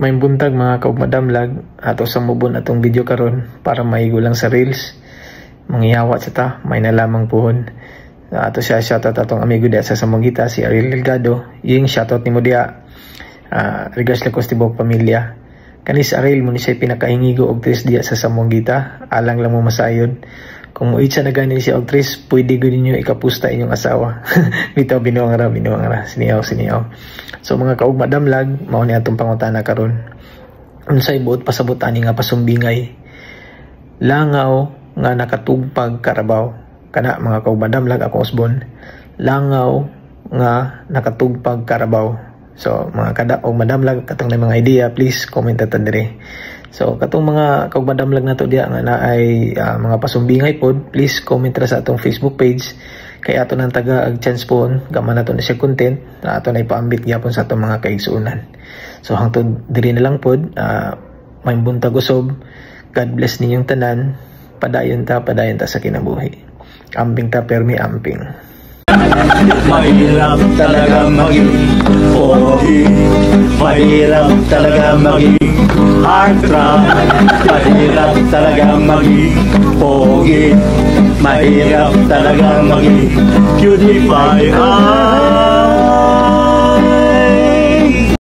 May buntag mga kaugmadamlag ato sa mubon atong video karon para maigo lang sa reels. Mangiyawa sa ta, may nalamang puhon. Ato siya shoutout atong amigo diya sa Samogita, si Ariel Delgado. Yung shoutout ni mo diya. Regards lakos tibok pamilya. Kanis Ariel mo ni siya pinakahingigo og tres diya sa Samogita. Alang lang mo masayon. Kung muit siya na gani siya og tres, pwede ko ninyo ikapusta inyong asawa. Bitaw binuang ra. Siniyaw. So mga kaugmadamlag, mao ni atong pangutana karon. Unsay buot pasabot ani nga pasumbingay? Langaw nga nakatugpag karabaw. Kana mga kaugmadamlag, ako Osbon. Langaw nga nakatugpag karabaw. So mga kada og madamlag katong na mga idea, please comment ta dire. So katong mga kaugmadamlag nato diya nga naay mga pasumbingay pod, please comment ra sa atong Facebook page. Kay ato nang taga ag chance po gaman nato na siya content na ato na ipaambit gyapon sa atong mga kaigsuonan. So hangtod diri na lang pod, may buntag usob. God bless ninyong tanan. Padayon ta sa kinabuhi. Amping ta permi amping. Mahirap talaga maging pogi. Mahirap talaga maging heartthrob. Mahirap talaga maging pogi. Mahirap talaga maging cutie pie.